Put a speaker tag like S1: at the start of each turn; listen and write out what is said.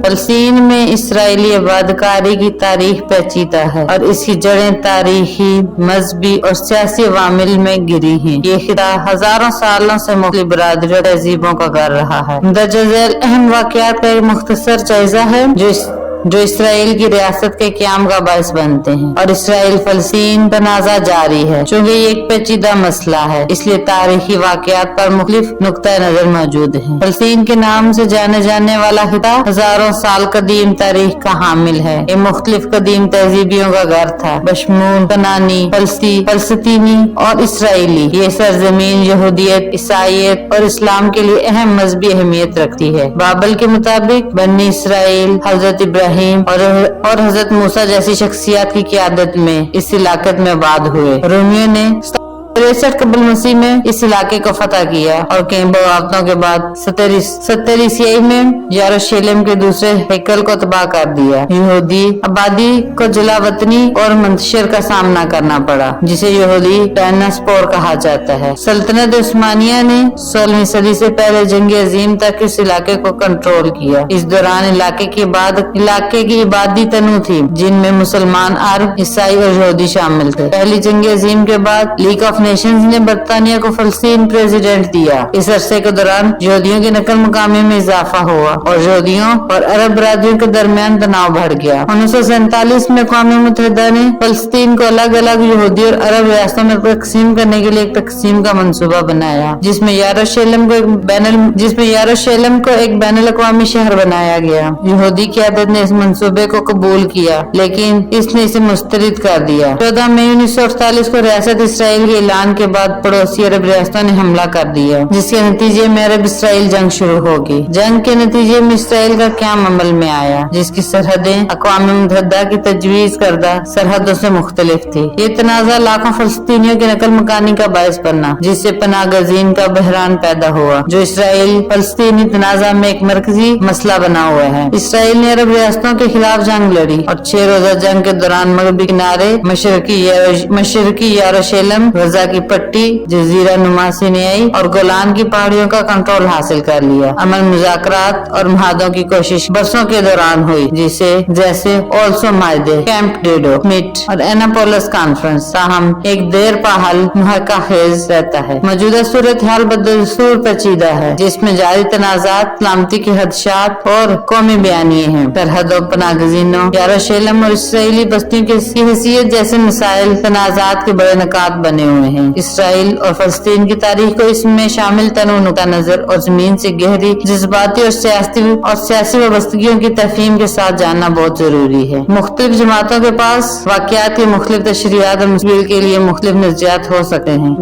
S1: فلسطین میں اسرائیلی آبادکاری کی تاریخ پیچیدہ ہے اور اس کی جڑیں تاریخی، مذہبی اور سیاسی عوامل میں گری ہیں۔ یہ خطہ ہزاروں سالوں سے مختلف برادریوں اور تہذیبوں کا گھر رہا ہے۔ مندرجہ ذیل اہم واقعات کا ایک مختصر جائزہ ہے جو اسرائیل کی ریاست کے قیام کا باعث بنتے ہیں، اور اسرائیل فلسطین تنازع جاری ہے۔ چونکہ یہ ایک پیچیدہ مسئلہ ہے، اس لیے تاریخی واقعات پر مختلف نقطہ نظر موجود ہیں۔ فلسطین کے نام سے جانے جانے والا خطہ ہزاروں سال قدیم تاریخ کا حامل ہے۔ یہ مختلف قدیم تہذیبوں کا گھر تھا، بشمول کنانی، فلسطینی اور اسرائیلی۔ یہ سرزمین یہودیت، عیسائیت اور اسلام کے لیے اہم مذہبی اہمیت رکھتی ہے۔ بائبل کے مطابق بنی اسرائیل حضرت ابراہیم اور حضرت موسیٰ جیسی شخصیات کی قیادت میں اس علاقے میں آباد ہوئے۔ رومیوں نے 63 قبل مسیح میں اس علاقے کو فتح کیا اور کئی بغاوتوں کے بعد 70 عیسوی میں یروشلم کے دوسرے ہیکل کو تباہ کر دیا۔ یہودی آبادی کو جلا وطنی اور منتشر کا سامنا کرنا پڑا، جسے یہودی ڈائناسپور کہا جاتا ہے۔ سلطنت عثمانیہ نے 16ویں صدی سے پہلے جنگ عظیم تک اس علاقے کو کنٹرول کیا۔ اس دوران علاقے کی آبادی تنوع تھی، جن میں مسلمان، عرب، عیسائی اور یہودی شامل تھے۔ پہلی جنگ عظیم کے بعد لیگ آف نیشنز نے برطانیہ کو فلسطین پریزیڈنٹ دیا۔ اس عرصے کے دوران یہودیوں کی نقل مکانی میں اضافہ ہوا اور یہودیوں اور عرب برادریوں کے درمیان تناؤ بڑھ گیا۔ 1947 میں اقوام متحدہ نے فلسطین کو الگ الگ یہودی اور عرب ریاستوں میں تقسیم کرنے کے لیے ایک تقسیم کا منصوبہ بنایا، جس میں یروشلم کو ایک بین الاقوامی شہر بنایا گیا۔ یہودی قیادت نے اس منصوبے کو قبول کیا، لیکن اس نے اسے مسترد کر دیا۔ 14 مئی 1948 کو ریاست اسرائیل کے اعلان کے بعد پڑوسی عرب ریاستوں نے حملہ کر دیا، جس کے نتیجے میں عرب اسرائیل جنگ شروع ہوگی۔ جنگ کے نتیجے میں اسرائیل کا قیام عمل میں آیا، جس کی سرحدیں اقوام متحدہ کی تجویز کردہ سرحدوں سے مختلف تھی۔ یہ تنازع لاکھوں فلسطینیوں کی نقل مکانی کا باعث بنا، جس سے پناہ گزین کا بحران پیدا ہوا، جو اسرائیل فلسطینی تنازع میں ایک مرکزی مسئلہ بنا ہوا ہے۔ اسرائیل نے عرب ریاستوں کے خلاف جنگ لڑی اور 6 روزہ جنگ کے دوران مغربی کنارے، مشرقی یروشلم، غزہ کی پٹی، جزیرہ نما سینائی اور گولان کی پہاڑیوں کا کنٹرول حاصل کر لیا۔ امن مذاکرات اور معاہدوں کی کوشش برسوں کے دوران ہوئی، جیسے اوسلو معاہدے، کیمپ ڈیوڈ، میٹ اور ایناپولس کانفرنس، تاہم ایک دیر پا حل محقق خیز رہتا ہے۔ موجودہ صورتحال بدستور پیچیدہ ہے، جس میں جاری تنازعات، سلامتی کے خدشات اور قومی بیانیے ہیں۔ سرحدوں، پناہ گزینوں، یروشلم اور اسرائیلی بستیوں کی حیثیت جیسے مسائل تنازعات کے بڑے نکات بنے ہوئے ہیں۔ اسرائیل اور فلسطین کی تاریخ کو اس میں شامل تنوع نقطہ نظر اور زمین سے گہری جذباتی اور سیاسی وابستگیوں کی تفہیم کے ساتھ جاننا بہت ضروری ہے۔ مختلف جماعتوں کے پاس واقعات کی مختلف تشریحات اور مستقبل کے لیے مختلف نظریات ہو سکتے ہیں۔